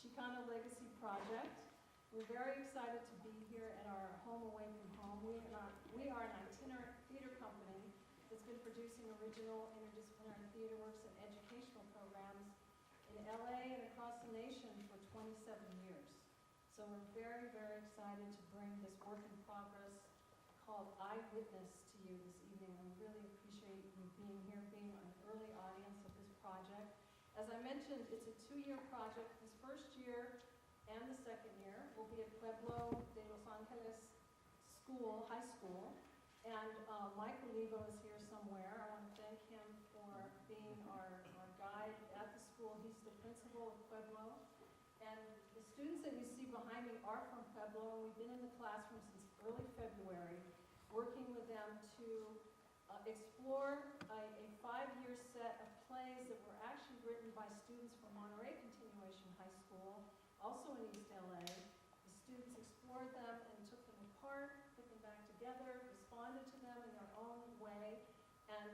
Chicano Legacy Project. We're very excited to be here at our home away from home. We are an itinerant theater company that's been producing original interdisciplinary theater works and educational programs in LA and across the nation for 27 years. So we're very, very excited to bring this work in progress called Eyewitness to you this evening. I really appreciate you being here, being an early audience of this project. As I mentioned, it's a 2-year project. This first year and the second year will be at Pueblo de Los Angeles High School. And Mike Olivo is here somewhere. I want to thank him for being our guide at the school. He's the principal of Pueblo. And the students that you see behind me are from Pueblo, and we've been in the classroom since early February, working with them to explore a 5-year set of plays that were actually written by students from Monterey Continuation High School, also in East LA. The students explored them and took them apart, put them back together, responded to them in their own way, and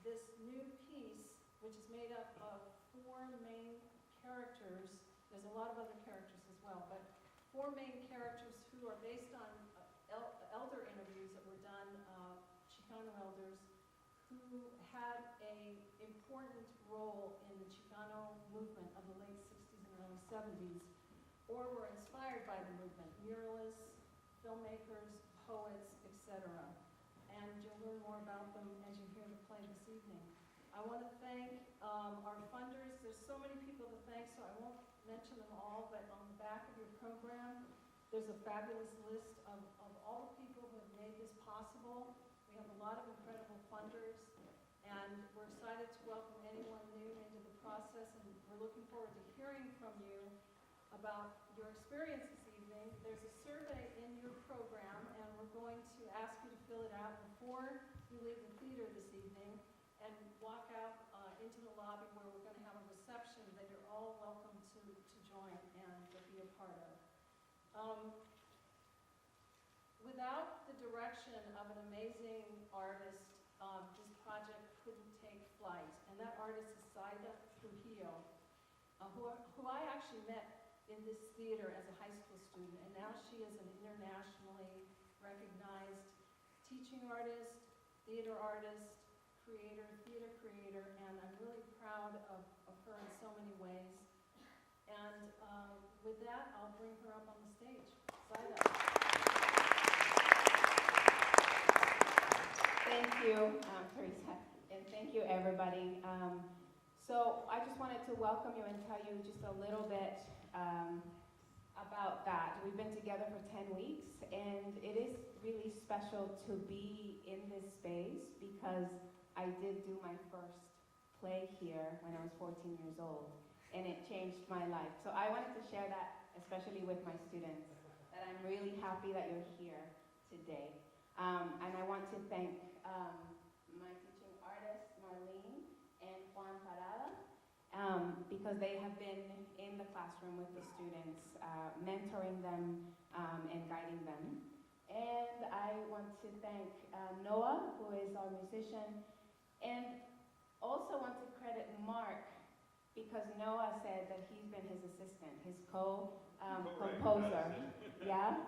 this new piece, which is made up of 4 main characters, there's a lot of other characters as well, but 4 main characters who are based on elder interviews that were done, Chicano elders, who had an important role in the Chicano movement of the late 60s and early 70s, or were inspired by the movement, muralists, filmmakers, poets, etc. And you'll learn more about them as you hear the play this evening. I want to thank our funders. There's so many people to thank, so I won't mention them all, but on the back of your program, there's a fabulous list of all the people who have made this possible. We have a lot of incredible funders, and we're excited to welcome anyone new into the process, and we're looking forward to hearing from you about your experience this evening. There's a survey in your program, and we're going to ask you to fill it out before you leave the theater this evening and walk out into the lobby where we're going to have a reception that you're all welcome to join and to be a part of. Without the direction of an amazing artist, this project couldn't take flight. And that artist is Saida Trujillo, who I actually met in this theater as a high school student, and now she is an internationally recognized teaching artist, theater artist, theater creator, and I'm really proud of her in so many ways. And with that, I'll bring her up on the stage. Saida. Thank you, Teresa, and thank you, everybody. So I just wanted to welcome you and tell you just a little bit about that. We've been together for 10 weeks, and it is really special to be in this space because I did do my first play here when I was 14 years old, and it changed my life. So I wanted to share that, especially with my students, that I'm really happy that you're here today. And I want to thank my teaching artists, Marlene and Juan Parada, because they have been in the classroom with the students, mentoring them and guiding them. And I want to thank Noah, who is our musician, and also want to credit Mark, because Noah said that he's been his assistant, his co-composer. Yeah?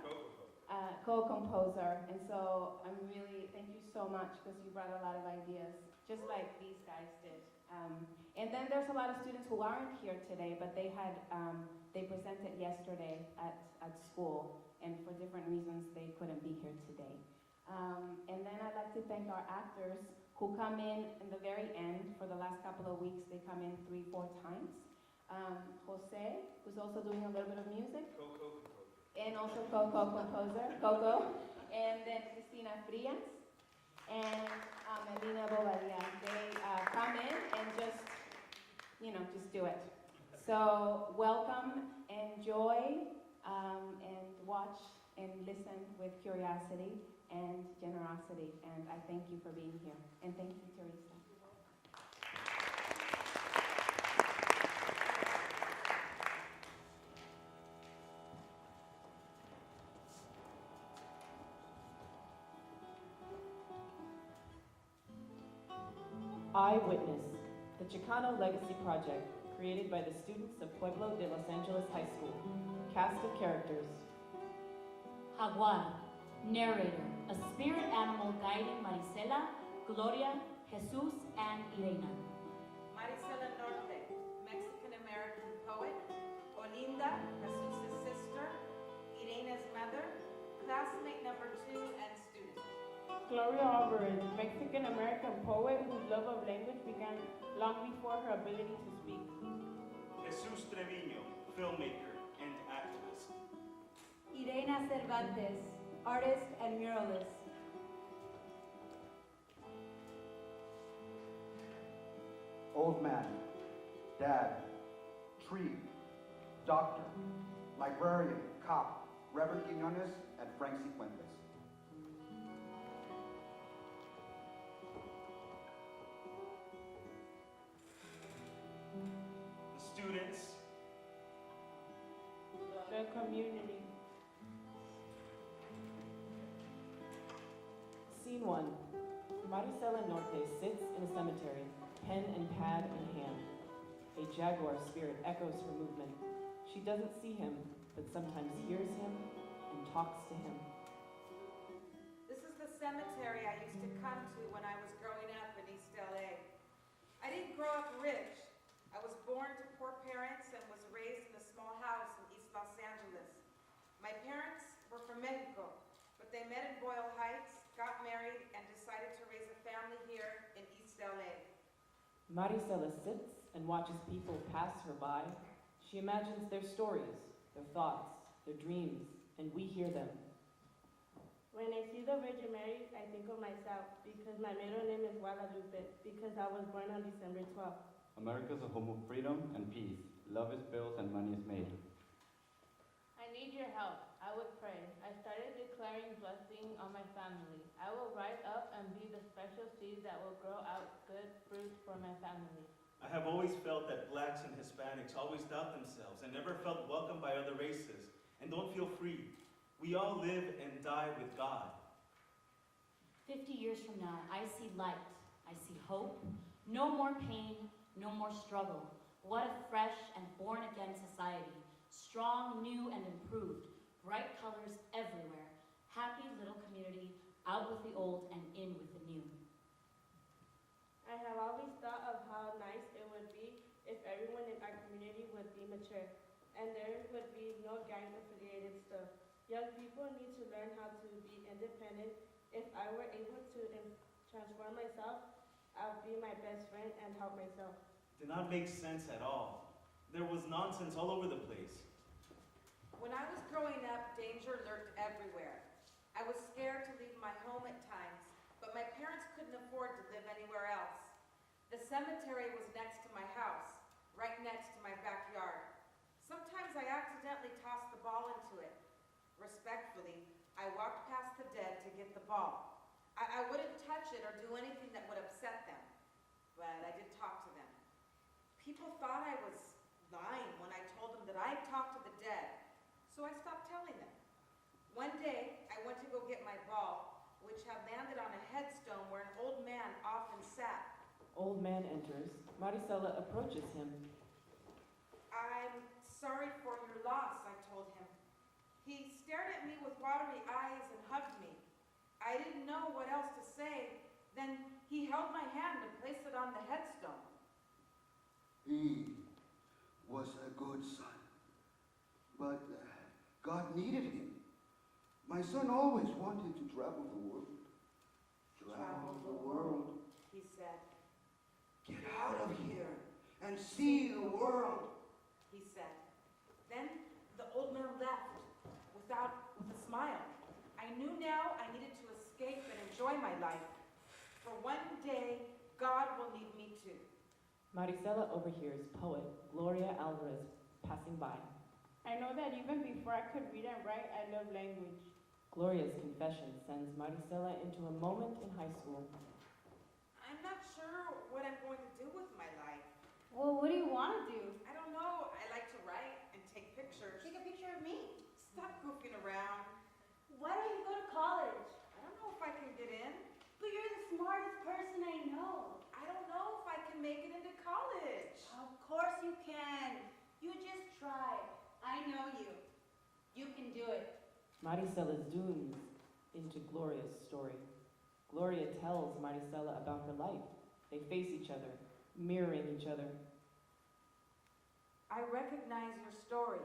Co-composer. And so I'm really, thank you so much, because you brought a lot of ideas, just like these guys did. And then there's a lot of students who aren't here today, but they presented yesterday at school, and for different reasons they couldn't be here today. And then I'd like to thank our actors who come in the very end. For the last couple of weeks, they come in 3-4 times. Jose, who's also doing a little bit of music. And also composer, Coco. And then Cristina Frias and Melina Bobadilla. They come in and just do it. So welcome, enjoy, and watch and listen with curiosity and generosity. And I thank you for being here. And thank you, Teresa. Eyewitness, the Chicano Legacy Project, created by the students of Pueblo de Los Angeles High School. Cast of characters. Jaguar, narrator, a spirit animal guiding Marisela, Gloria, Jesus, and Irena. Marisela Norte, Mexican-American poet. Olinda, Jesus' sister. Irena's mother. Classmate number 2 and student. Gloria Alvarez, Mexican-American poet whose love of language began long before her ability to speak. Jesus Treviño, filmmaker and activist. Irena Cervantes, artist and muralist. Old man, dad, tree, doctor, librarian, cop, Reverend Quiñones, and Frank Cifuentes. The students, The community. Scene 1. Marisela Norte sits in a cemetery, pen and pad in hand. A jaguar spirit echoes her movement. She doesn't see him, but sometimes hears him and talks to him. This is the cemetery I used to come to when I was growing up in East LA. I didn't grow up rich. I was born to poor parents and was raised in a small house in East Los Angeles. My parents were from Mexico, but they met in Boyle Heights, got married, and decided to raise a family here in East LA. Marisela sits and watches people pass her by. She imagines their stories, their thoughts, their dreams, and we hear them. When I see the Virgin Mary, I think of myself because my middle name is Guadalupe because I was born on December 12th. America's a home of freedom and peace. Love is built and money is made. I need your help. I would pray. I started declaring blessing on my family. I will rise up and be the special seed that will grow out good fruit for my family. I have always felt that blacks and Hispanics always doubt themselves and never felt welcome by other races and don't feel free. We all live and die with God. 50 years from now, I see light. I see hope. No more pain, no more struggle. What a fresh and born-again society. Strong, new, and improved. Bright colors everywhere. Happy little community, out with the old and in with the new. I have always thought of how nice it would be if everyone in our community would be mature and there would be no gang-affiliated stuff. Young people need to learn how to be independent. If I were able to transform myself, I would be my best friend and help myself. Did not make sense at all. There was nonsense all over the place. When I was growing up, danger lurked everywhere. I was scared to leave my home at times, but my parents couldn't afford to live anywhere else. The cemetery was next to my house, right next to my backyard. Sometimes I accidentally tossed the ball into it. Respectfully, I walked past the dead to get the ball. I wouldn't touch it or do anything that would upset them, but I did talk to them. People thought I was lying when I told them that I talked to the dead, so I stopped telling them. One day, I went to go get my ball, which had landed on a headstone where an old man often sat. Old man enters. Marisela approaches him. I'm sorry for your loss, I told him. He stared at me with watery eyes and hugged me. I didn't know what else to say. Then he held my hand and placed it on the headstone. He was a good son, but God needed him. My son always wanted to travel the world. Travel the world, he said. Get out of here and see the world, he said. Then the old man left with a smile. I knew now I needed to escape and enjoy my life. For one day, God will need me too. Marisela overhears poet Gloria Alvarez passing by. I know that even before I could read and write, I love language. Gloria's confession sends Marisela into a moment in high school. I'm not sure what I'm going to do with my life. Well, what do you want to do? I don't know. I like to write and take pictures. Take a picture of me. Stop goofing around. Why don't you go to college? I don't know if I can get in. But you're the smartest person I know. I I don't know if I can make it into college. Of course you can. You just try. I know you. You can do it. Maricela zooms into Gloria's story. Gloria tells Maricela about her life. They face each other, mirroring each other. I recognize your story.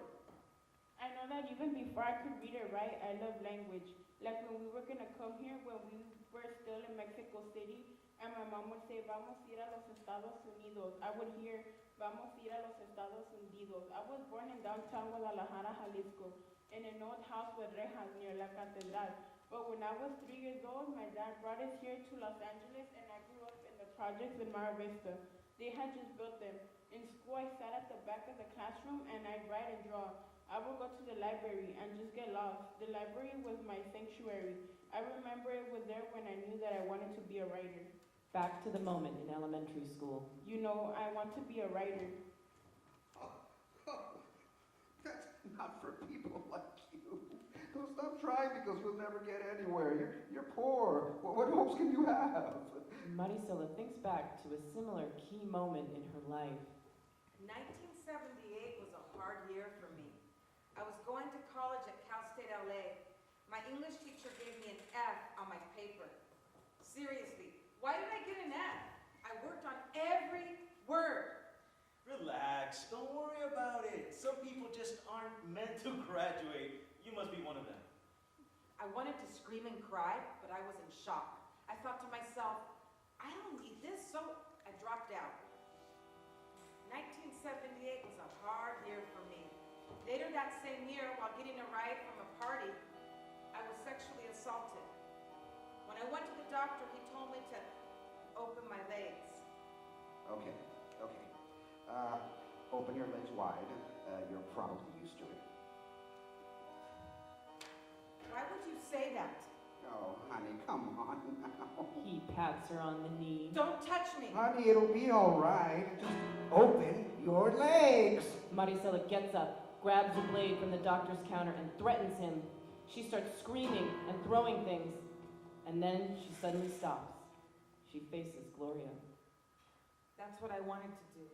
I know that even before I could read or write, I love language. Like when we were gonna come here, when we were still in Mexico City, and my mom would say, vamos a ir a los Estados Unidos. I would hear, vamos a ir a los Estados Unidos. I was born in downtown Guadalajara, Jalisco, in an old house with rejas near La Catedral. But when I was 3 years old, my dad brought us here to Los Angeles, and I grew up in the projects in Mar Vista. They had just built them. In school, I sat at the back of the classroom, and I'd write and draw. I would go to the library and just get lost. The library was my sanctuary. I remember it was there when I knew that I wanted to be a writer. Back to the moment in elementary school. You know, I want to be a writer. That's not for people like you. Don't stop trying because you'll never get anywhere. You're poor. What hopes can you have? Maricela thinks back to a similar key moment in her life. 1978 was a hard year for me. I was going to college at Cal State LA. My English teacher gave me an F on my paper. Seriously, why did I get an F? I worked on every word. Relax, don't worry about it. Some people just aren't meant to graduate. You must be one of them. I wanted to scream and cry, but I was in shock. I thought to myself, I don't need this, so I dropped out. 1978 was a hard year for me. Later that same year, while getting a ride from a party, I was sexually assaulted. When I went to the doctor, he told me to open my legs. Okay. Open your legs wide. You're probably used to it. Why would you say that? Oh, honey, come on now. He pats her on the knee. Don't touch me. Honey, it'll be all right. Just open your legs. Maricela gets up, grabs a blade from the doctor's counter, and threatens him. She starts screaming and throwing things, and then she suddenly stops. She faces Gloria. That's what I wanted to do.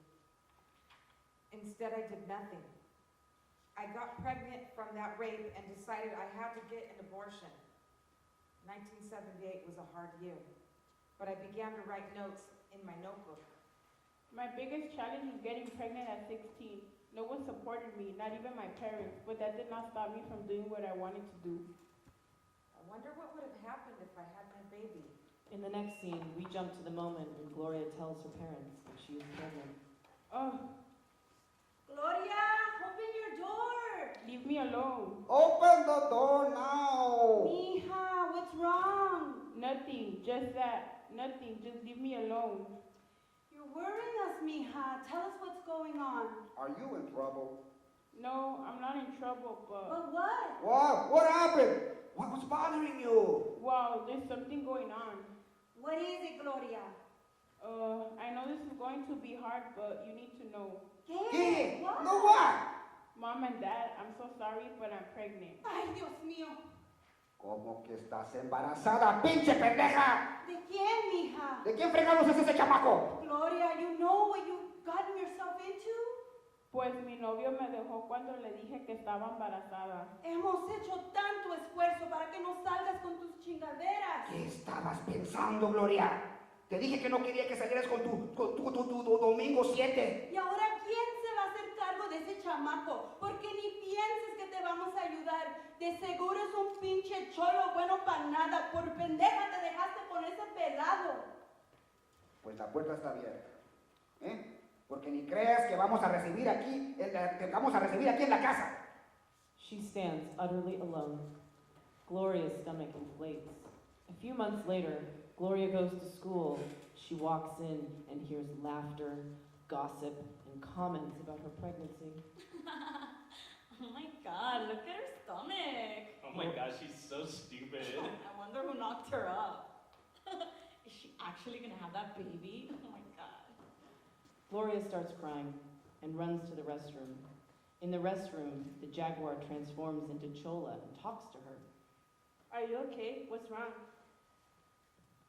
Instead, I did nothing. I got pregnant from that rape and decided I had to get an abortion. 1978 was a hard year, but I began to write notes in my notebook. My biggest challenge was getting pregnant at 16. No one supported me, not even my parents, but that did not stop me from doing what I wanted to do. I wonder what would have happened if I had my baby. In the next scene, we jump to the moment when Gloria tells her parents that she is pregnant. Oh, Gloria, open your door. leave me alone. Open the door now. Mija, what's wrong? Nothing, just that. Nothing, just leave me alone. You're worrying us, mija. Tell us what's going on. Are you in trouble? No, I'm not in trouble, but... But what? What happened? What was bothering you? Wow, there's something going on. What is it, Gloria? I know this is going to be hard, but you need to know. ¿Qué? What? No what? Mom and Dad, I'm so sorry, but I'm pregnant. Ay, Dios mío. ¿Cómo que estás embarazada, pinche pendeja? ¿De quién, mija? ¿De quién fregados es ese chamaco? Gloria, you know what you've gotten yourself into? Pues mi novio me dejó cuando le dije que estaba embarazada. Hemos hecho tanto esfuerzo para que no salgas con tus chingaderas. ¿Qué estabas pensando, Gloria? Te dije que no quería que salieras con tu domingo 7. ¿Y ahora quién se va a hacer cargo de ese chamaco? Porque ni pienses que te vamos a ayudar. De seguro es un pinche cholo bueno para nada. Por pendeja te dejaste con ese pelado. Pues la puerta está abierta. ¿Eh? Porque ni creas que vamos a recibir aquí en la casa. She stands utterly alone. Gloria's stomach inflates. A few months later, Gloria goes to school. She walks in and hears laughter, gossip, and comments about her pregnancy. Oh my god, look at her stomach. Oh my gosh, she's so stupid. I wonder who knocked her up. Is she actually gonna have that baby? Oh my god. Gloria starts crying and runs to the restroom. In the restroom, the jaguar transforms into Chola and talks to her. Are you okay? What's wrong?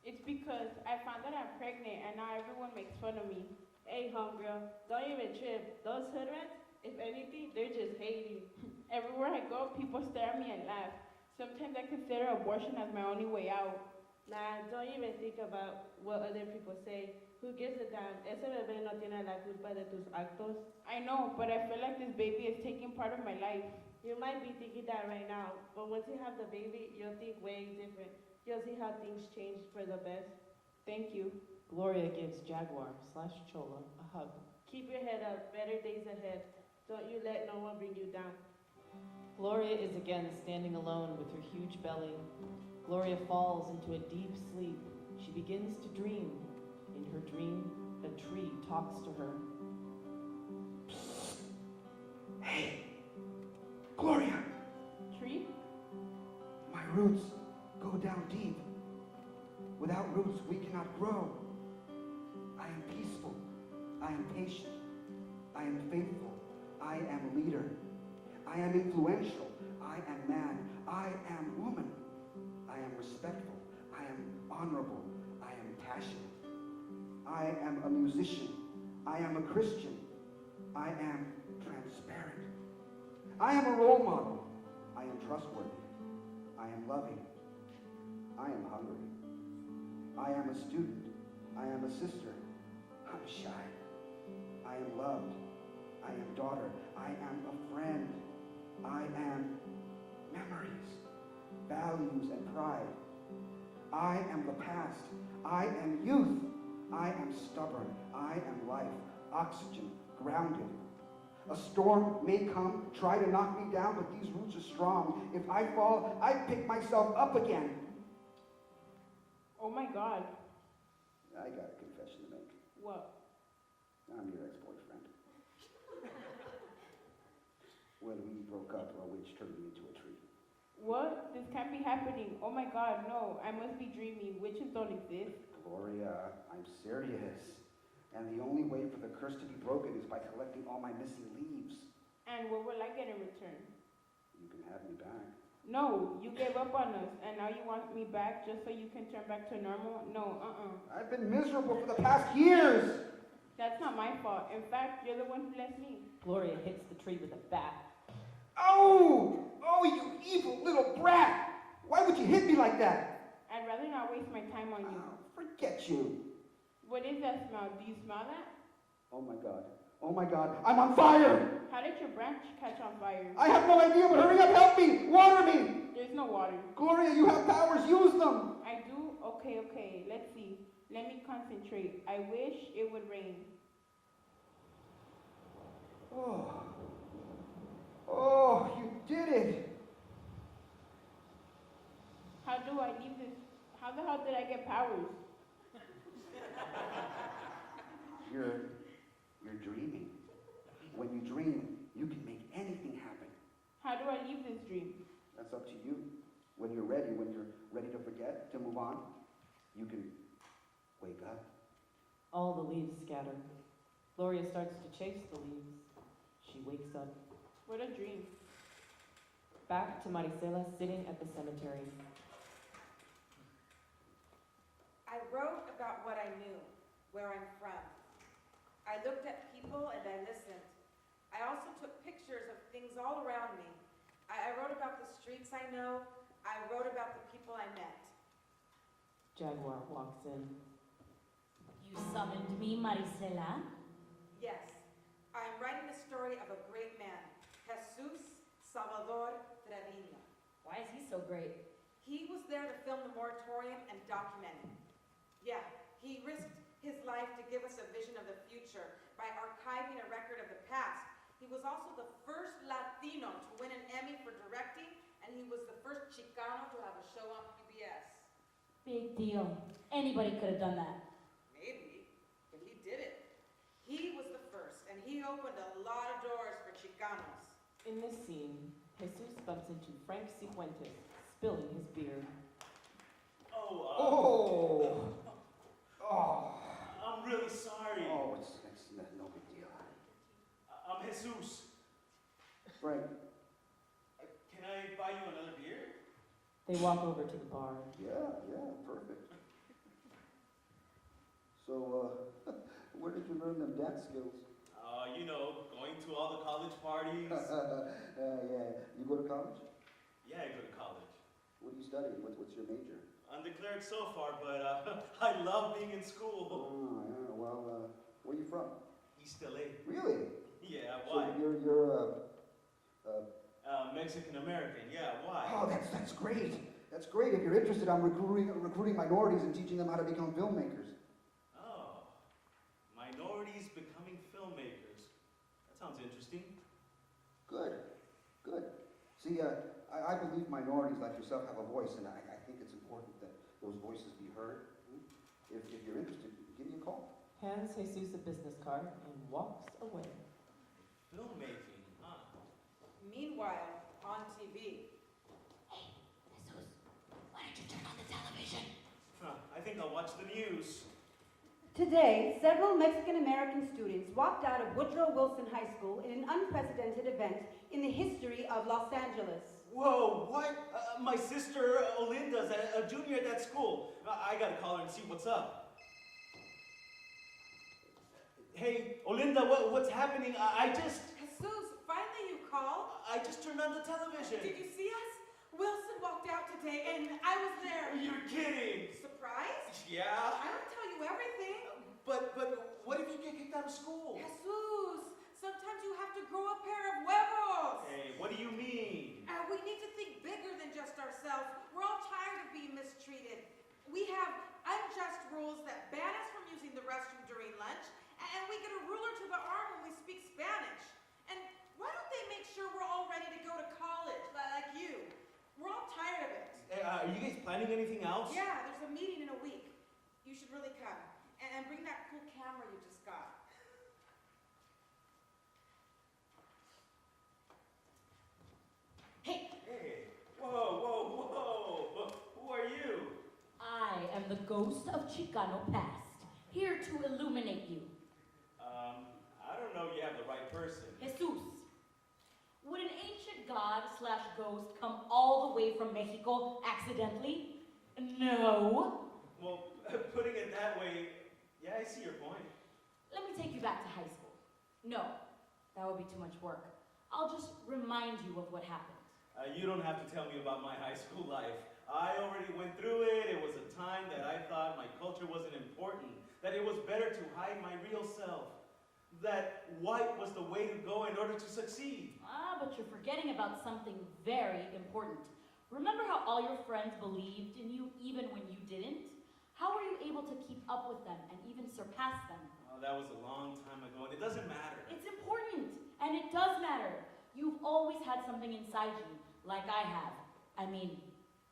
It's because I found that I'm pregnant and now everyone makes fun of me. Hey, homegirl, don't even trip. Those hood rats, if anything, they're just hating. Everywhere I go, people stare at me and laugh. Sometimes I consider abortion as my only way out. Nah, don't even think about what other people say. Who gives a damn? Ese bebé no tiene la culpa de tus actos. I know, but I feel like this baby is taking part of my life. You might be thinking that right now, but once you have the baby, you'll think way different. You'll see how things change for the best. Thank you. Gloria gives Jaguar/Chola a hug. Keep your head up, better days ahead. Don't you let no one bring you down. Gloria is again standing alone with her huge belly. Gloria falls into a deep sleep. She begins to dream. In her dream, a tree talks to her. Hey, Gloria, Tree? my roots go down deep. Without roots, we cannot grow. I am peaceful. I am patient. I am faithful. I am leader. I am influential. I am man. I am woman. I am respectful. I am honorable. I am passionate. I am a musician. I am a Christian. I am transparent. I am a role model. I am trustworthy. I am loving. I am hungry. I am a student. I am a sister. I'm shy. I am loved. I am daughter. I am a friend. I am memories, values, and pride. I am the past. I am youth. I am stubborn. I am life, oxygen, grounded. A storm may come, try to knock me down, but these roots are strong. If I fall, I pick myself up again. Oh my God. I got a confession to make. What? I'm your ex-boyfriend. When we broke up, a witch turned me into a tree. What? This can't be happening. Oh my God, no. I must be dreaming. Witches don't exist. Gloria, I'm serious. And the only way for the curse to be broken is by collecting all my missing leaves. And what will I get in return? You can have me back. No, you gave up on us, and now you want me back just so you can turn back to normal? No, I've been miserable for the past years. That's not my fault. In fact, you're the one who left me. Gloria hits the tree with a bat. Oh! Oh, you evil little brat! Why would you hit me like that? I'd rather not waste my time on you. Oh, forget you. What is that smell? Do you smell that? Oh my God. Oh my God. I'm on fire! How did your branch catch on fire? I have no idea, but hurry up, help me! Water me! There's no water. Gloria, you have powers, use them! I do? Okay. Let's see. Let me concentrate. I wish it would rain. Oh. Oh, you did it! How do I leave this? How the hell did I get powers? You're dreaming. When you dream, you can make anything happen. How do I leave this dream? That's up to you. When you're ready to forget, to move on, you can wake up. All the leaves scatter. Gloria starts to chase the leaves. She wakes up. What a dream. Back to Marisela sitting at the cemetery. I wrote about what I knew, where I'm from. I looked at people and I listened. I also took pictures of things all around me. I wrote about the streets I know. I wrote about the people I met. Jaguar walks in. You summoned me, Marisela? Yes, I am writing the story of a great man, Jesus Salvador Trevino. Why is he so great? He was there to film the moratorium and document it. Yeah, he risked his life to give us a vision of the future by archiving a record of the past. He was also the first Latino to win an Emmy for directing, and he was the first Chicano to have a show on PBS. Big deal. Anybody could have done that. Maybe, but he did it. He was the first, and he opened a lot of doors for Chicanos. In this scene, Jesus bumps into Frank Cifuentes, spilling his beer. Oh! I'm really sorry. Oh, it's no big deal. I'm Jesus. Frank. Can I buy you another beer? They walk over to the bar. Yeah, perfect. So, where did you learn them dance skills? You know, going to all the college parties. Yeah. You go to college? Yeah, I go to college. What do you study? What's your major? Undeclared so far, but I love being in school. Oh, yeah. Well, where are you from? East LA. Really? Yeah, why? So you're Mexican American, yeah, why? Oh, that's great. That's great. If you're interested, I'm recruiting minorities and teaching them how to become filmmakers. Oh, minorities becoming filmmakers. That sounds interesting. Good. See, I believe minorities like yourself have a voice, and I think it's important that those voices be heard. If you're interested, give me a call. Hands Jesus a business card and walks away. Filmmaking, huh? Meanwhile, on TV. Hey, Jesus, why don't you turn on the television? Huh, I think I'll watch the news. Today, several Mexican-American students walked out of Woodrow Wilson High School in an unprecedented event in the history of Los Angeles. Whoa, what? My sister Olinda's a junior at that school. I gotta call her and see what's up. Hey, Olinda, what's happening? I just Jesus, finally you called? just turned on the television. Did you see us? Wilson walked out today and I was there. You're kidding. Surprised? Yeah. I don't tell you everything. But what if you get kicked out of school? Jesus, sometimes you have to grow a pair of huevos. Hey, what do you mean? We need to think bigger than just ourselves. We're all tired of being mistreated. We have unjust rules that ban us from using the restroom during lunch, and we get a ruler to the arm when we speak Spanish. And why don't they make sure we're all ready to go to college, like you? We're all tired of it. Hey, are you guys planning anything else? Yeah, there's a meeting in a week. You should really come. And bring that cool camera you just got. Hey, Whoa. Who are you? I am the ghost of Chicano past, here to illuminate you. I don't know if you have the right person. Jesus, would an ancient god/ghost come all the way from Mexico accidentally? No. Well, putting it that way, yeah, I see your point. Let me take you back to high school. No, that would be too much work. I'll just remind you of what happened. You don't have to tell me about my high school life. I already went through it. It was a time that I thought my culture wasn't important, that it was better to hide my real self, that white was the way to go in order to succeed. But you're forgetting about something very important. Remember how all your friends believed in you even when you didn't? How were you able to keep up with them and even surpass them? Oh, that was a long time ago, and it doesn't matter. It's important, and it does matter. You've always had something inside you, like I have. I mean,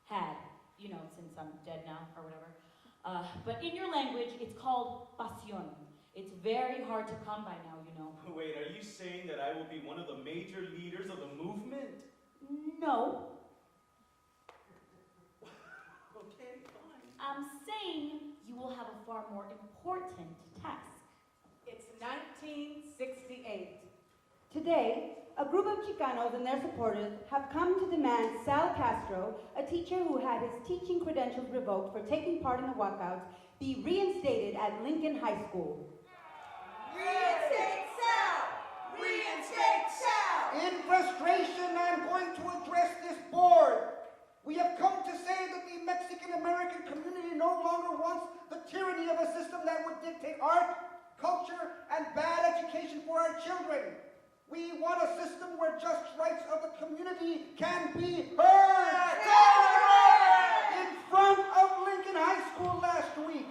had, since I'm dead now, or whatever. But in your language, it's called pasión. It's very hard to come by now, you know. Wait, are you saying that I will be one of the major leaders of the movement? No, Okay, fine. I'm saying you will have a far more important task. It's 1968. Today, a group of Chicanos and their supporters have come to demand Sal Castro, a teacher who had his teaching credentials revoked for taking part in the walkouts, be reinstated at Lincoln High School. Reinstate Sal! Reinstate Sal! In frustration, I'm going to address this board. We have come to say that the Mexican-American community no longer wants the tyranny of a system that would dictate art, culture, and bad education for our children. We want a system where just rights of the community can be heard. In front of Lincoln High School last week,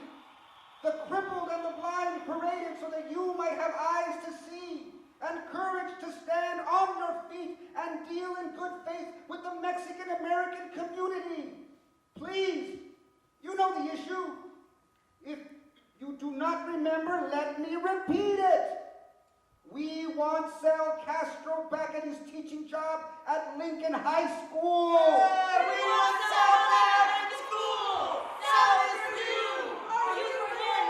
the crippled and the blind paraded so that you might have eyes to see and courage to stand on your feet and deal in good faith with the Mexican-American community. Please, you know the issue. If you do not remember, let me repeat it. We want Sal Castro back at his teaching job at Lincoln High School. We want Sal back at school! Sal is for you! Are you for him?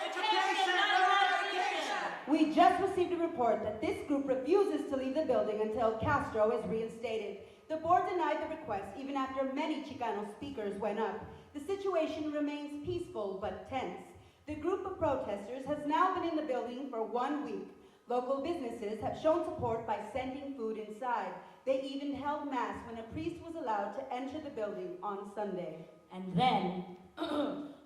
Education, not education! We just received a report that this group refuses to leave the building until Castro is reinstated. The board denied the request even after many Chicano speakers went up. The situation remains peaceful but tense. The group of protesters has now been in the building for 1 week. Local businesses have shown support by sending food inside. They even held mass when a priest was allowed to enter the building on Sunday. And then,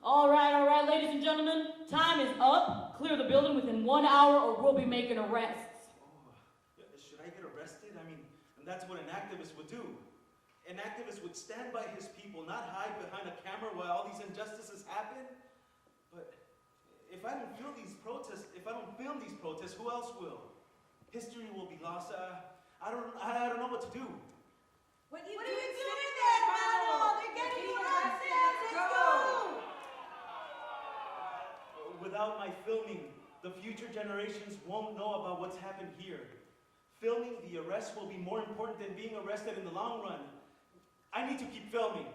all right, ladies and gentlemen, time is up. Clear the building within 1 hour or we'll be making arrests. Oh, should I get arrested? I mean, and that's what an activist would do. An activist would stand by his people, not hide behind a camera while all these injustices happen. But if I don't film these protests, who else will? History will be lost. I don't know what to do. What are you doing there, Manuel? They're getting arrested. Let's go. Without my filming, the future generations won't know about what's happened here. Filming the arrest will be more important than being arrested in the long run. I need to keep filming.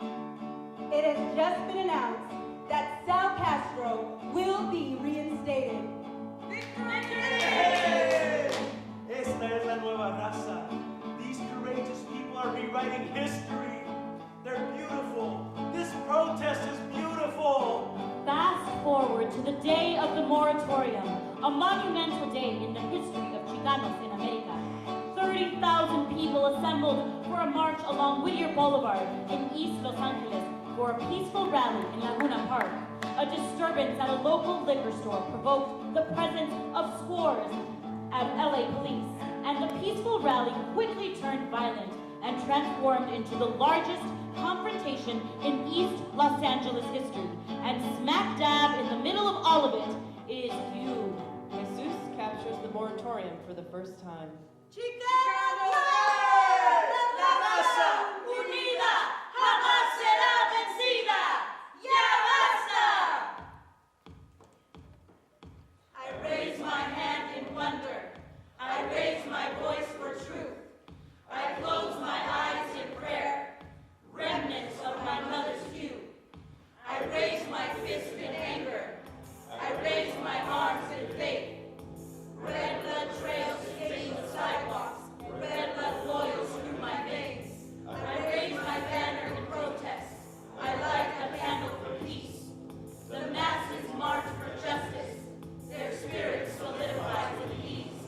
It has just been announced that Sal Castro will be reinstated. Hey! Esta es la nueva raza. These courageous people are rewriting history. They're beautiful. This protest is beautiful. Fast forward to the day of the moratorium, a monumental day in the history of Chicanos in America. 30,000 people assembled for a march along Whittier Boulevard in East Los Angeles for a peaceful rally in Laguna Park. A disturbance at a local liquor store provoked the presence of scores of LA police, and the peaceful rally quickly turned violent and transformed into the largest confrontation in East Los Angeles history. And smack dab in the middle of all of it is you. Jesus captures the moratorium for the first time. Chicano! La raza unida jamás será vencida. ¡Ya basta! I raise my hand in wonder. I raise my voice for truth. I close my eyes in prayer. Remnants of my mother's hue. I raise my fist in anger. I raise my arms in faith. Red blood trails stain the sidewalks. Red blood flows through my veins. I raise my banner in protest. I light a candle for peace. The masses march for justice. Their spirit solidifies in ease.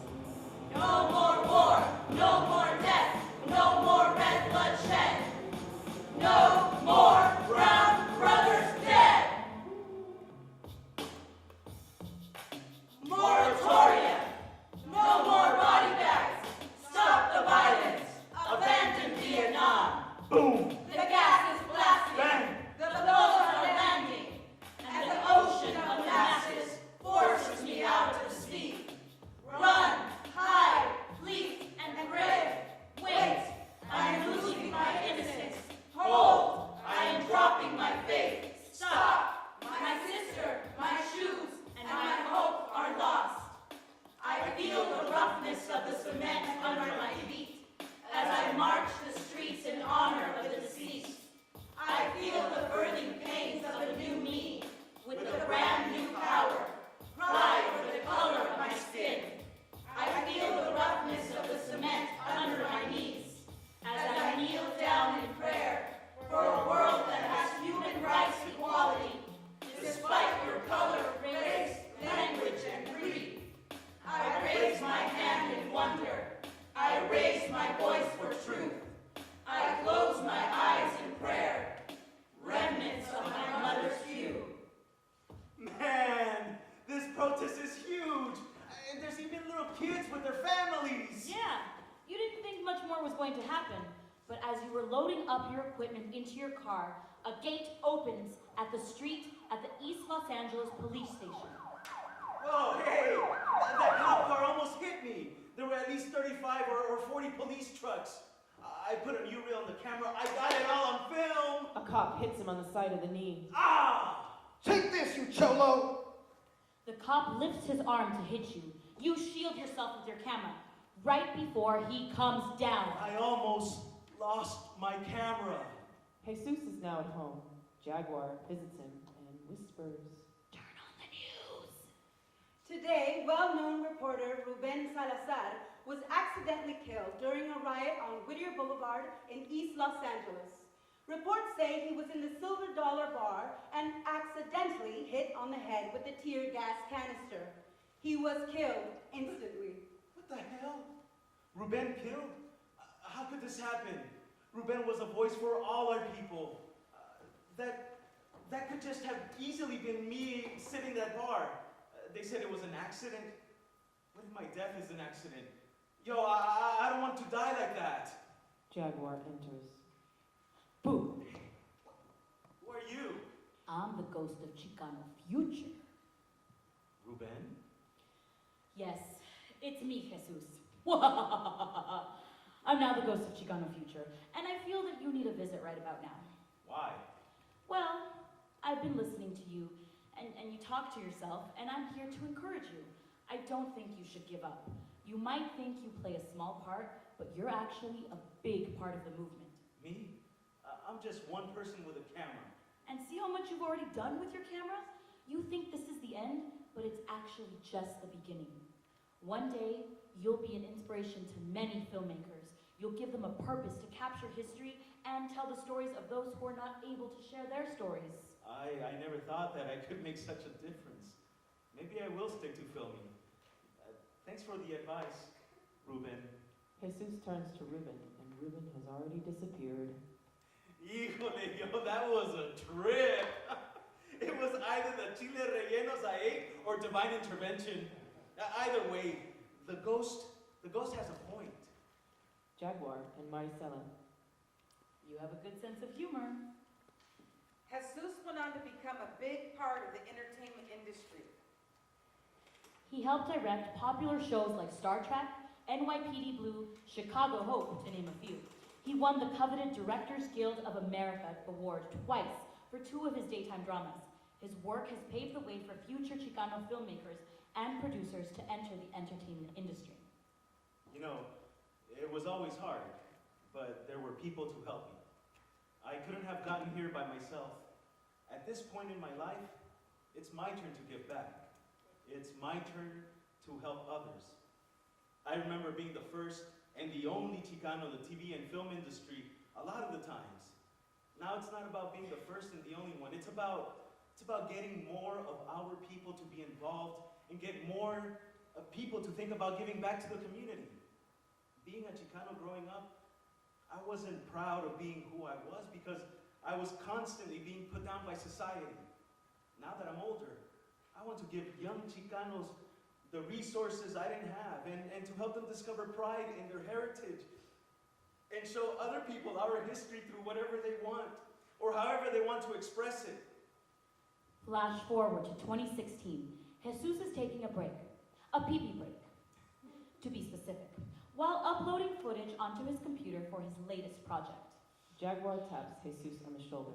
No more war, no more death, no more red blood shed. No more brown brothers dead. Moratorium. No more body bags. Stop the violence. Abandon Vietnam. boom, The gas is blasting. bang. The blows are landing. And the ocean of masses forces me out to speak. Run, hide, flee, and pray. Wait, I am losing my innocence. Hold, I am dropping my faith. Stop, my sister, my shoes, and my hope are lost. I feel the roughness of the cement under my feet as I march the streets in honor of the deceased. I feel the birthing pains of a new me with a brand new power. Pride for the color of my skin. I feel the roughness of the cement under my knees as I kneel down in prayer for a world that has human rights equality, despite your color, race, language, and creed. I raise my hand in wonder. I raise my voice for truth. I close my eyes in prayer. Remnants of my mother's hue. Man, this protest is huge. And there's even little kids with their families. Yeah, you didn't think much more was going to happen, but as you were loading up your equipment into your car, a gate opens at the street at the East Los Angeles police station. Oh, hey, that cop car almost hit me. There were at least 35 or 40 police trucks. I put a new reel on the camera. I got it all on film. A cop hits him on the side of the knee. Ah! Take this, you cholo! The cop lifts his arm to hit you. You shield yourself with your camera right before he comes down. I almost lost my camera. Jesus is now at home. Jaguar visits him and whispers. Turn on the news. Today, well-known reporter Ruben Salazar was accidentally killed during a riot on Whittier Boulevard in East Los Angeles. Reports say he was in the Silver Dollar bar and accidentally hit on the head with a tear gas canister. He was killed instantly. What the hell? Ruben killed? How could this happen? Ruben was a voice for all our people. That could just have easily been me sitting at that bar. They said it was an accident. What if my death is an accident? Yo, I don't want to die like that. Jaguar enters. Boo! Who are you? I'm the ghost of Chicano future. Ruben? Yes, it's me, Jesus. I'm now the ghost of Chicano future, and I feel that you need a visit right about now. Why? Well, I've been listening to you, and you talk to yourself, and I'm here to encourage you. I don't think you should give up. You might think you play a small part, but you're actually a big part of the movement. Me? I'm just one person with a camera. And see how much you've already done with your camera? You think this is the end, but it's actually just the beginning. One day, you'll be an inspiration to many filmmakers. You'll give them a purpose to capture history and tell the stories of those who are not able to share their stories. I never thought that I could make such a difference. Maybe I will stick to filming. Thanks for the advice, Ruben. Jesus turns to Ruben, and Ruben has already disappeared. Híjole, yo, that was a trip. It was either the chile rellenos I ate or divine intervention. Either way, the ghost has a point. Jaguar and Maricela. You have a good sense of humor. Jesus went on to become a big part of the entertainment industry. He helped direct popular shows like Star Trek, NYPD Blue, Chicago Hope, to name a few. He won the coveted Directors Guild of America Award twice for 2 of his daytime dramas. His work has paved the way for future Chicano filmmakers and producers to enter the entertainment industry. You know, it was always hard, but there were people to help me. I couldn't have gotten here by myself. At this point in my life, it's my turn to give back. It's my turn to help others. I remember being the first and the only Chicano in the TV and film industry a lot of the times. Now it's not about being the first and the only one. It's about getting more of our people to be involved and get more people to think about giving back to the community. Being a Chicano growing up, I wasn't proud of being who I was because I was constantly being put down by society. Now that I'm older, I want to give young Chicanos the resources I didn't have and to help them discover pride in their heritage and show other people our history through whatever they want or however they want to express it. Flash forward to 2016. Jesus is taking a break, a pee-pee break, to be specific, while uploading footage onto his computer for his latest project. Jaguar taps Jesus on the shoulder.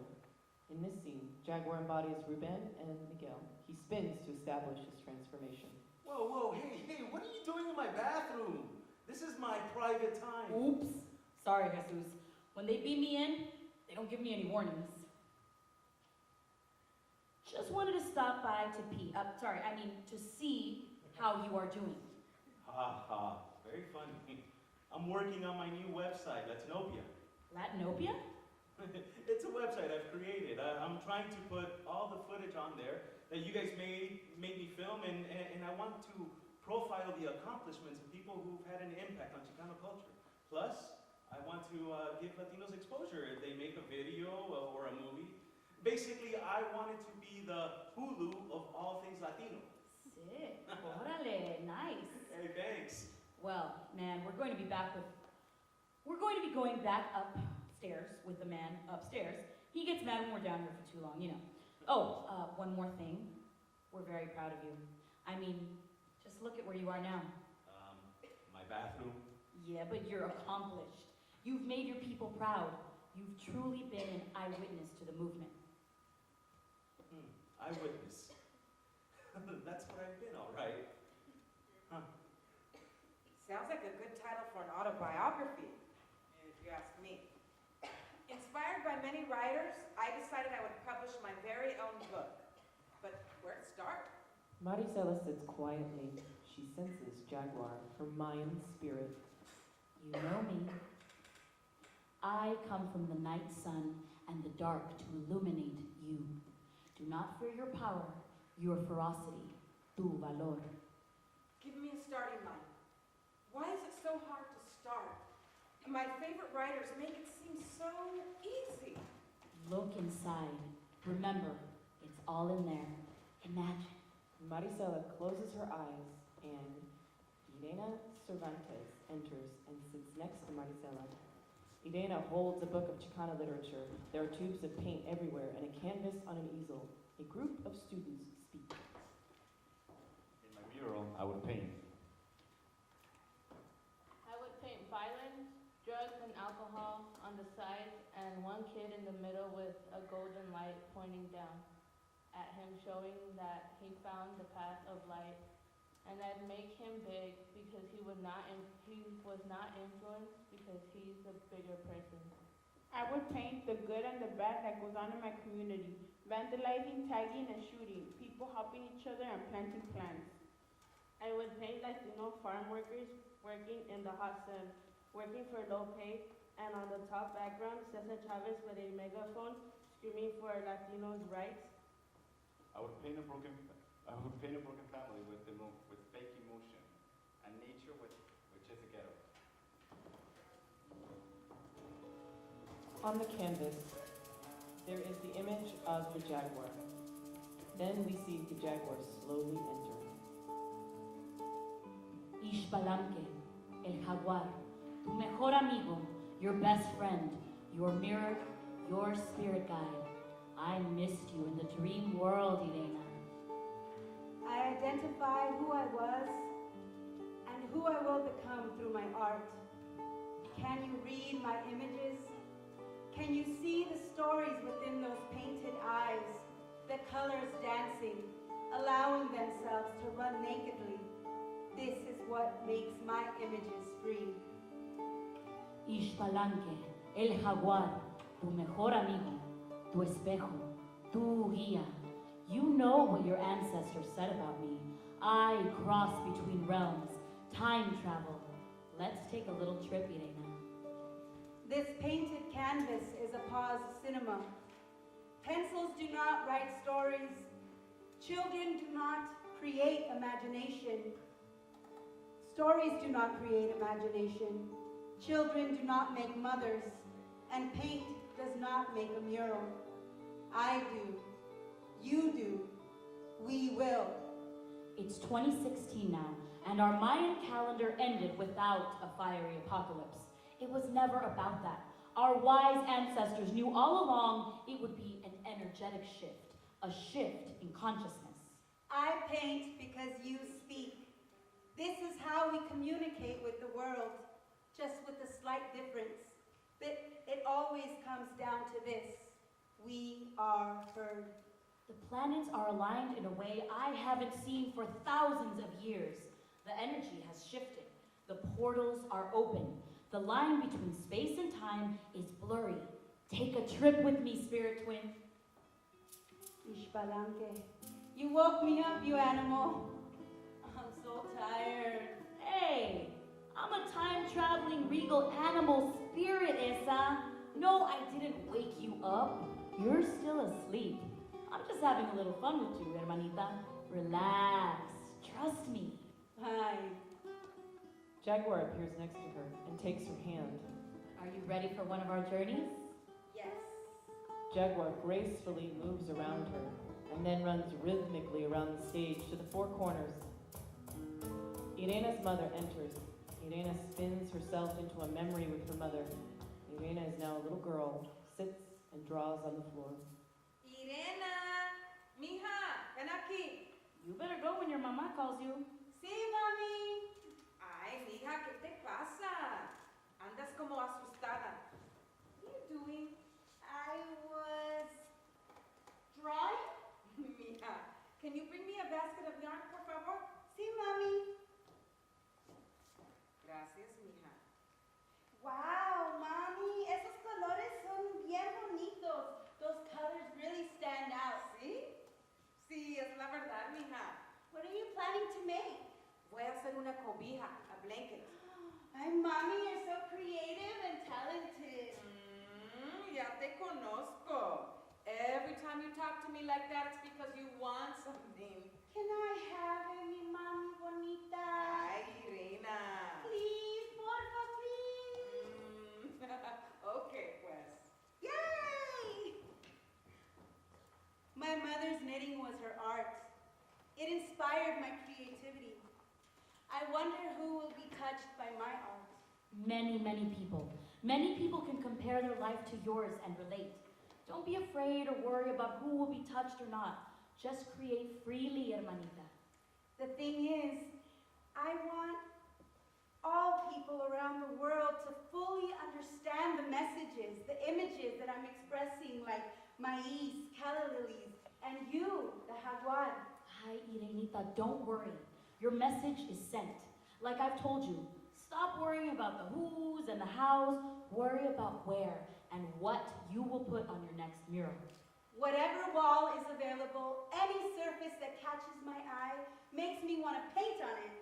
In this scene, Jaguar embodies Ruben and Miguel. He spins to establish his transformation. Whoa, hey, what are you doing in my bathroom? This is my private time. Oops. Sorry, Jesus. When they beam me in, they don't give me any warnings. Just wanted to stop by to to see how you are doing. Ha, very funny. I'm working on my new website, Latinopia. Latinopia? It's a website I've created. I'm trying to put all the footage on there that you guys made me film, and I want to profile the accomplishments of people who've had an impact on Chicano culture. Plus, I want to give Latinos exposure if they make a video or a movie. Basically, I wanted to be the Hulu of all things Latino. Sick. Órale, nice. Hey, thanks. Well, man, we're going to be going back upstairs with the man upstairs. He gets mad when we're down here for too long, you know. Oh, one more thing. We're very proud of you. I mean, just look at where you are now. My bathroom. Yeah, but you're accomplished. You've made your people proud. You've truly been an eyewitness to the movement. Eyewitness. That's what I've been, all right. Huh. Sounds like a good title for an autobiography, if you ask me. Inspired by many writers, I decided I would publish my very own book. But where to start? Maricela sits quietly. She senses Jaguar, her mind spirit. You know me. I come from the night sun and the dark to illuminate you. Do not fear your power, your ferocity, tu valor. Give me a starting line. Why is it so hard to start? And my favorite writers make it seem so easy. Look inside. Remember, it's all in there. Imagine. Maricela closes her eyes and Irena Cervantes enters and sits next to Maricela. Irena holds a book of Chicano literature. There are tubes of paint everywhere and a canvas on an easel. A group of students speak. In my mural, I would paint. I would paint violence, drugs, and alcohol on the sides, and one kid in the middle with a golden light pointing down at him, showing that he found the path of light. And I'd make him big because he was not influenced because he's a bigger person. I would paint the good and the bad that goes on in my community. Vandalizing, tagging, and shooting. People helping each other and planting plants. I would paint Latino farm workers working in the hot sun, working for low pay, and on the top background, Cesar Chavez with a megaphone screaming for Latinos' rights. I would paint a broken family with fake emotion, and nature which is a ghetto. On the canvas, there is the image of the jaguar. Then we see the jaguar slowly enter. Ishbalanque, el jaguar, tu mejor amigo, your best friend, your mirror, your spirit guide. I missed you in the dream world, Irena. I identify who I was and who I will become through my art. Can you read my images? Can you see the stories within those painted eyes, the colors dancing, allowing themselves to run nakedly? This is what makes my images free. Ishbalanque, el jaguar, tu mejor amigo, tu espejo, tu guía. You know what your ancestors said about me. I cross between realms, time travel. Let's take a little trip, Irena. This painted canvas is a pause cinema. Pencils do not write stories. Children do not create imagination. Stories do not create imagination. Children do not make mothers, and paint does not make a mural. I do. You do. We will. It's 2016 now, and our Mayan calendar ended without a fiery apocalypse. It was never about that. Our wise ancestors knew all along it would be an energetic shift, a shift in consciousness. I paint because you speak. This is how we communicate with the world, just with a slight difference. But it always comes down to this. We are heard. The planets are aligned in a way I haven't seen for thousands of years. The energy has shifted. The portals are open. The line between space and time is blurry. Take a trip with me, spirit twin. Ishbalanque, you woke me up, you animal. I'm so tired. Hey, I'm a time-traveling regal animal spirit, Esa. No, I didn't wake you up. You're still asleep. I'm just having a little fun with you, hermanita. Relax. Trust me. Hi. Jaguar appears next to her and takes her hand. Are you ready for one of our journeys? Yes. Jaguar gracefully moves around her and then runs rhythmically around the stage to the four corners. Irena's mother enters. Irena spins herself into a memory with her mother. Irena is now a little girl, sits and draws on the floor. Irena, mija, ven aquí. You better go when your mama calls you. Sí, mami. Ay, mija, ¿qué te pasa? Andas como asustada. What are you doing? I was drawing. Mija, can you bring me a basket of yarn, por favor? Sí, mami. Gracias, mija. Wow, mami, esos colores son bien bonitos. Those colors really stand out. ¿Sí? Sí, es la verdad, mija. What are you planning to make? Voy a hacer una cobija, a blanket. Ay, mommy, you're so creative and talented. like that, it's because you want something. Can I have it, mi mami bonita? Ay, Irena. Please, porfa, please. Okay, pues. Yay! My mother's knitting was her art. It inspired my creativity. I wonder who will be touched by my art. Many, many people. Many people can compare their life to yours and relate. Don't be afraid or worry about who will be touched or not. Just create freely, hermanita. The thing is, I want all people around the world to fully understand the messages, the images that I'm expressing, like maíz, calla lilies, and you, the jaguar. Hi, Irenita, don't worry. Your message is sent. Like I've told you, stop worrying about the who's and the how's. Worry about where and what you will put on your next mural. Whatever wall is available, any surface that catches my eye makes me want to paint on it.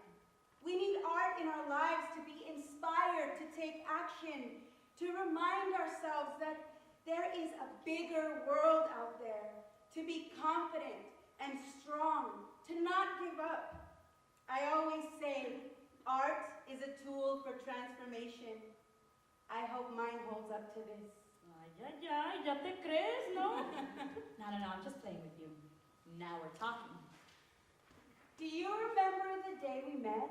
We need art in our lives to be inspired, to take action, to remind ourselves that there is a bigger world out there, to be confident and strong, to not give up. I always say, art is a tool for transformation. I hope mine holds up to this. Ay, ya te crees, no? No, I'm just playing with you. Now we're talking. Do you remember the day we met?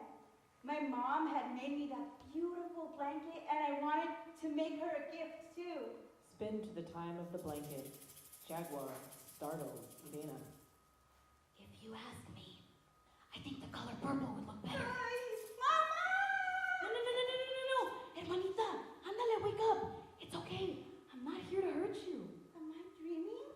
My mom had made me that beautiful blanket, and I wanted to make her a gift too. Spin to the time of the blanket. Jaguar, startled, Irena. If you ask me, I think the color purple would look better. Mama! No. Hermanita, ándale, wake up. It's okay. I'm not here to hurt you. Am I dreaming?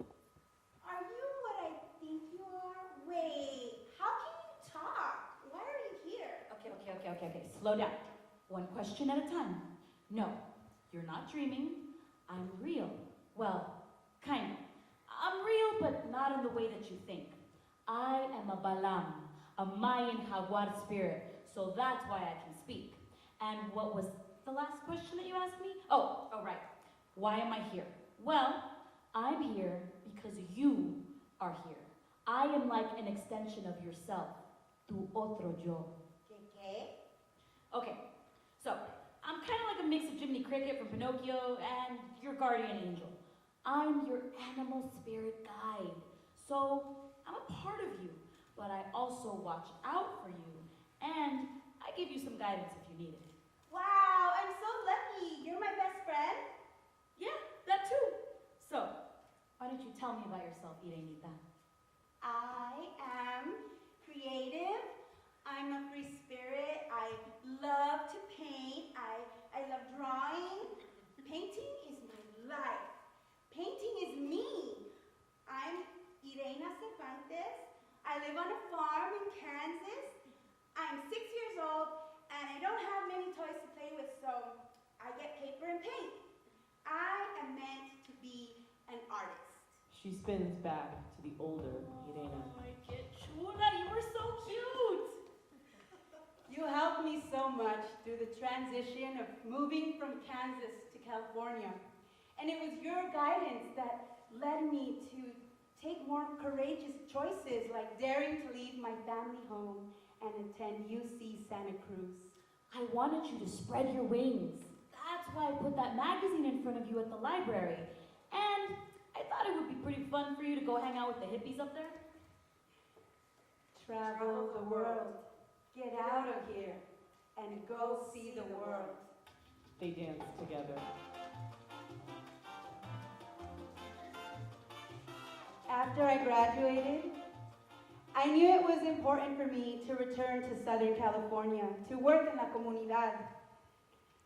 Are you what I think you are? Wait, how can you talk? Why are you here? Okay. Slow down. One question at a time. No, you're not dreaming. I'm real. Well, kind of. I'm real, but not in the way that you think. I am a Balam, a Mayan jaguar spirit, so that's why I can speak. And what was the last question that you asked me? Oh, right. Why am I here? Well, I'm here because you are here. I am like an extension of yourself, tu otro yo. ¿Qué? Okay, so I'm kind of like a mix of Jiminy Cricket from Pinocchio and your guardian angel. I'm your animal spirit guide. So I'm a part of you, but I also watch out for you, and I give you some guidance if you need it. Wow, I'm so lucky. You're my best friend. Yeah, that too. So, why don't you tell me about yourself, Irenita? I am creative. I'm a free spirit. I love to paint. I love drawing. Painting is my life. Painting is me. I'm Irena Cervantes. I live on a farm in Kansas. I'm 6 years old, and I don't have many toys to play with, so I get paper and paint. I am meant to be an artist. She spins back to the older Irena. Ay, qué chula, you were so cute. You helped me so much through the transition of moving from Kansas to California. And it was your guidance that led me to take more courageous choices, like daring to leave my family home and attend UC Santa Cruz. I wanted you to spread your wings. That's why I put that magazine in front of you at the library. And I thought it would be pretty fun for you to go hang out with the hippies up there. Travel the world. Get out of here and go see the world. They dance together. After I graduated, I knew it was important for me to return to Southern California to work in la comunidad.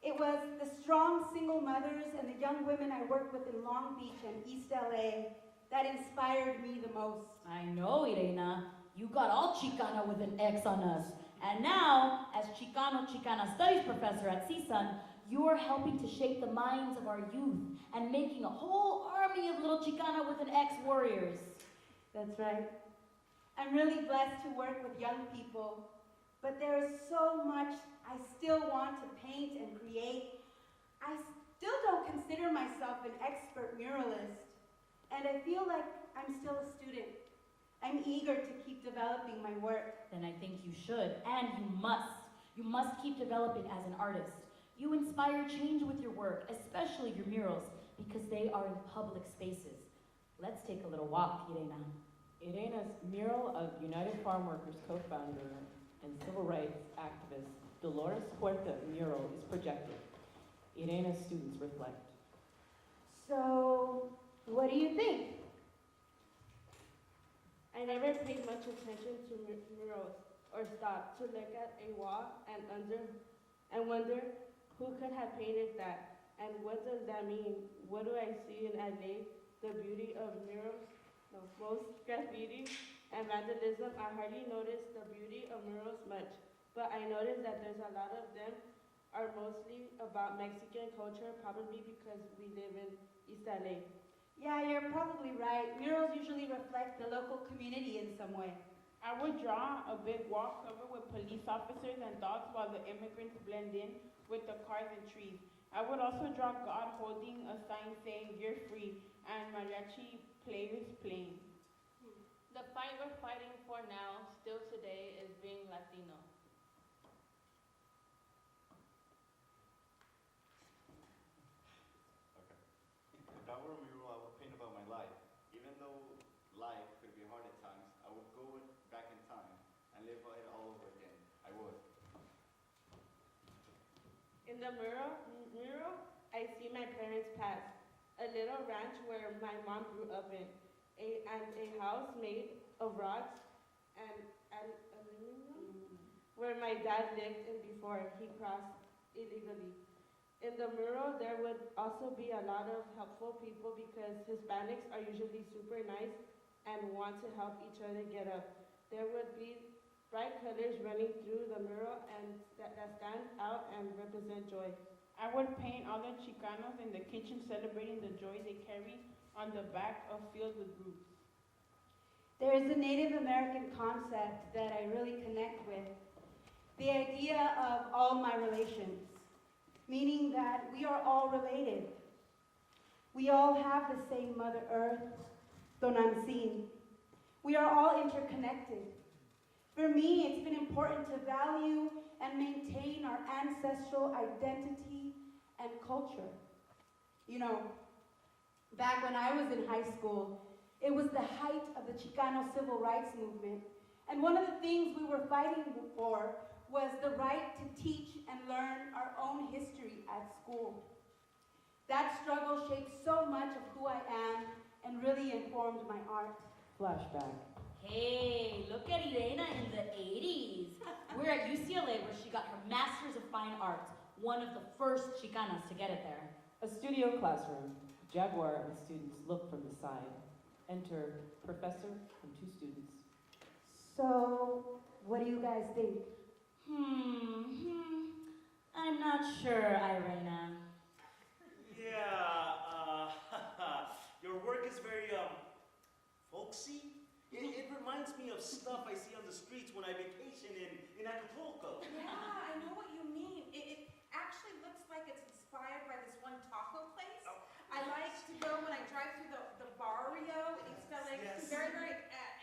It was the strong single mothers and the young women I worked with in Long Beach and East LA that inspired me the most. I know, Irena. You got all Chicano with an X on us. And now, as Chicana Studies Professor at CSUN, you are helping to shape the minds of our youth and making a whole army of little Chicana with an X warriors. That's right. I'm really blessed to work with young people, but there is so much I still want to paint and create. I still don't consider myself an expert muralist. And I feel like I'm still a student. I'm eager to keep developing my work. Then I think you should, and you must. You must keep developing as an artist. You inspire change with your work, especially your murals, because they are in public spaces. Let's take a little walk, Irena. Irena's mural of United Farm Workers co-founder and civil rights activist Dolores Huerta mural is projected. Irena's students reflect. So, what do you think? I never paid much attention to murals or stopped to look at a wall and wonder who could have painted that and what does that mean? What do I see in LA? The beauty of murals? No, most graffiti and vandalism. I hardly notice the beauty of murals much, but I notice that there's a lot of them are mostly about Mexican culture, probably because we live in East LA. Yeah, you're probably right. Murals usually reflect the local community in some way. I would draw a big wall covered with police officers and dogs while the immigrants blend in with the cars and trees. I would also draw God holding a sign saying, "You're free," and mariachi players playing. The fight we're fighting for now, still today, is being Latino. Okay. If I were a mural, I would paint about my life. Even though life could be hard at times, I would go back in time and live it all over again. I would. In the mural, I see my parents' past. A little ranch where my mom grew up in, and a house made of rocks and aluminum, where my dad lived in before he crossed illegally. In the mural, there would also be a lot of helpful people because Hispanics are usually super nice and want to help each other get up. There would be bright colors running through the mural and that stand out and represent joy. I would paint all the Chicanos in the kitchen celebrating the joy they carry on the back of fields with roots. There is a Native American concept that I really connect with. The idea of all my relations, meaning that we are all related. We all have the same Mother Earth, Tonantzin. We are all interconnected. For me, it's been important to value and maintain our ancestral identity and culture. You know, back when I was in high school, it was the height of the Chicano civil rights movement. And one of the things we were fighting for was the right to teach and learn our own history at school. That struggle shaped so much of who I am and really informed my art. Flashback. Hey, look at Irena in the 80s. We're at UCLA where she got her Master's of Fine Arts, one of the first Chicanas to get it there. A studio classroom. Jaguar and students look from the side. Enter professor and two students. So, what do you guys think? I'm not sure, Irena. Yeah, your work is very, folksy. It reminds me of stuff I see on the streets when I vacation in Acapulco. Yeah, I know what you mean. It actually looks like it's inspired by this one taco place. Oh. I like to go when I drive through the barrio in East LA. Yes. Very, very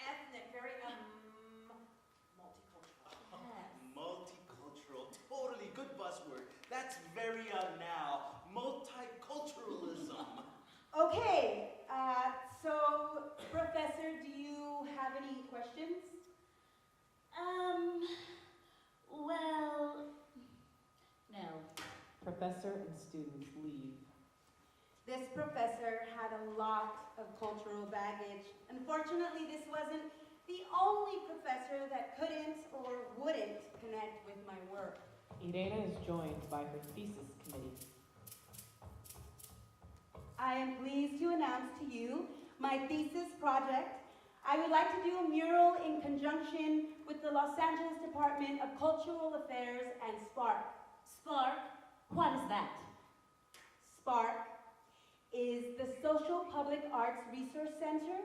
ethnic, very multicultural. Multicultural, totally good buzzword. That's very now. Multiculturalism. Okay, so Professor, do you have any questions? Well, no. Professor and students leave. This professor had a lot of cultural baggage. Unfortunately, this wasn't the only professor that couldn't or wouldn't connect with my work. Irena is joined by her thesis committee. I am pleased to announce to you my thesis project. I would like to do a mural in conjunction with the Los Angeles Department of Cultural Affairs and SPARC. Spark? What is that? SPARC is the Social Public Arts Resource Center.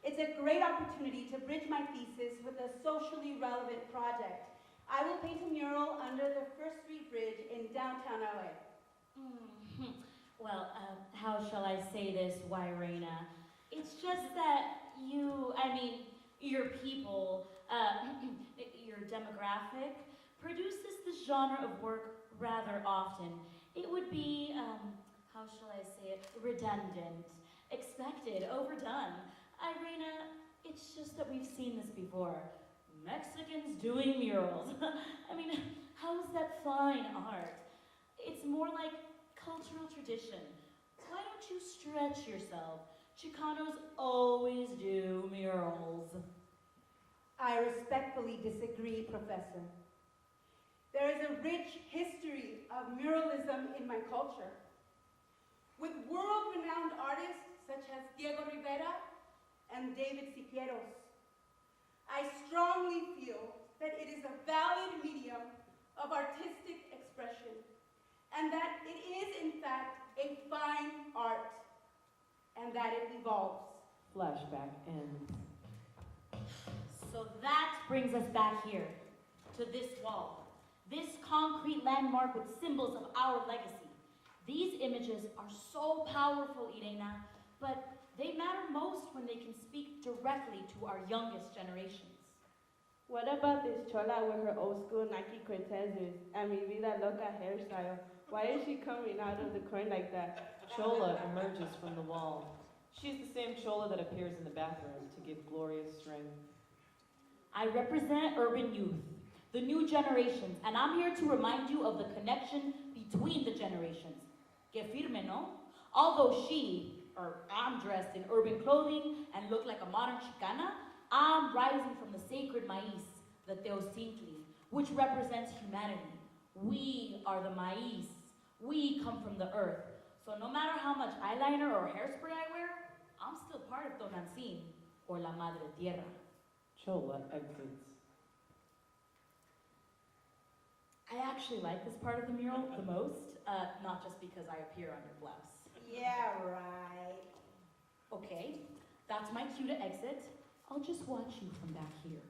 It's a great opportunity to bridge my thesis with a socially relevant project. I will paint a mural under the First Street Bridge in downtown LA. Well, how shall I say this, Irena? It's just that your people, your demographic, produces this genre of work rather often. It would be, how shall I say it, redundant, expected, overdone. Irena, it's just that we've seen this before. Mexicans doing murals. How is that fine art? It's more like cultural tradition. Why don't you stretch yourself? Chicanos always do murals. I respectfully disagree, Professor. There is a rich history of muralism in my culture, with world-renowned artists such as Diego Rivera and David Siqueiros. I strongly feel that it is a valid medium of artistic expression, and that it is, in fact, a fine art, and that it evolves. Flashback ends. So that brings us back here, to this wall. This concrete landmark with symbols of our legacy. These images are so powerful, Irena, but they matter most when they can speak directly to our youngest generations. What about this chola with her old school Nike Cortezes and mi vida loca hairstyle? Why is she coming out of the corn like that? Chola emerges from the wall. She's the same Chola that appears in the bathroom to give glorious strength. I represent urban youth, the new generations, and I'm here to remind you of the connection between the generations. Que firme, no? Although I'm dressed in urban clothing and look like a modern Chicana, I'm rising from the sacred maíz, the teocintli, which represents humanity. We are the maíz. We come from the earth. So no matter how much eyeliner or hairspray I wear, I'm still part of Tonantzin, or La Madre Tierra. Chola exits. I actually like this part of the mural the most, not just because I appear on your blouse. Yeah, right. Okay, that's my cue to exit. I'll just watch you from back here.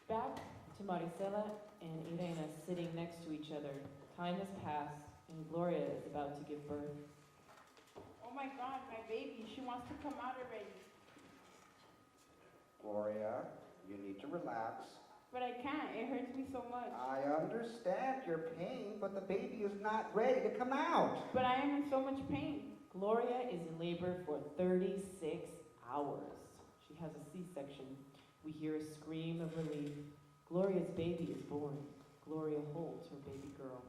Back to Maricela and Irena sitting next to each other. Time has passed, and Gloria is about to give birth. Oh my God, my baby, she wants to come out already. Gloria, you need to relax. But I can't, it hurts me so much. I understand your pain, but the baby is not ready to come out. But I am in so much pain. Gloria is in labor for 36 hours. She has a C-section. We hear a scream of relief. Gloria's baby is born. Gloria holds her baby girl.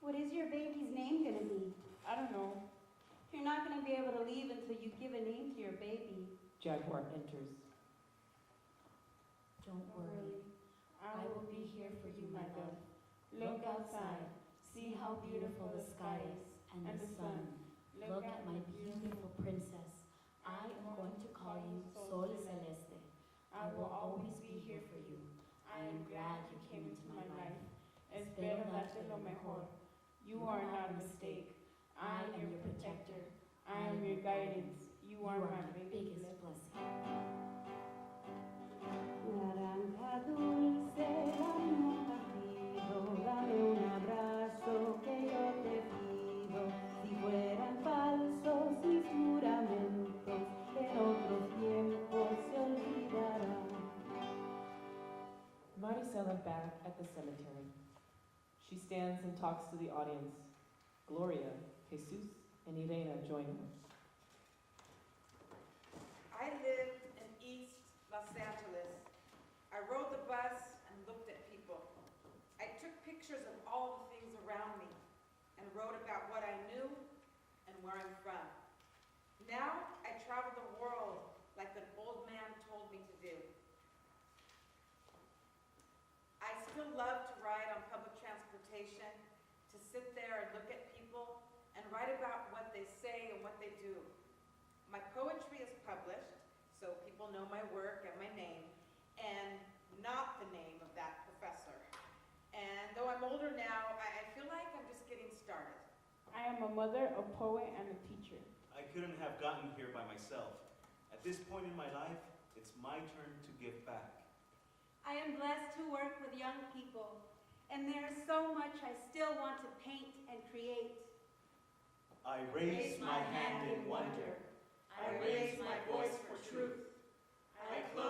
What is your baby's name gonna be? I don't know. You're not gonna be able to leave until you give a name to your baby. Jaguar enters. Don't worry. I will be here for you, my love. Look outside. See how beautiful the sky is and the sun. Look at my beautiful princess. I am going to call you Sol Celeste. I will always be here for you. I am glad you came into my life. Espero darte lo mejor. You are not a mistake. I am your protector. I am your guidance. You are my biggest blessing. Naranja dulce, dame un partido, dame un abrazo que yo te pido. Si fueran falsos mis juramentos, en otros tiempos se olvidarán. Maricela back at the cemetery. She stands and talks to the audience. Gloria, Jesus, and Irena join her. I lived in East Los Angeles. I rode the bus and looked at people. I took pictures of all the things around me and wrote about what I knew and where I'm from. Now I travel the world like an old man told me to do. I still love to ride on public transportation, to sit there and look at people and write about what they say and what they do. My poetry is published, so people know my work and my name, and not the name of that professor. And though I'm older now, I feel like I'm just getting started. I am a mother, a poet, and a teacher. I couldn't have gotten here by myself. At this point in my life, it's my turn to give back. I am blessed to work with young people, and there is so much I still want to paint and create. I raise my hand in wonder. I raise my voice for truth. I close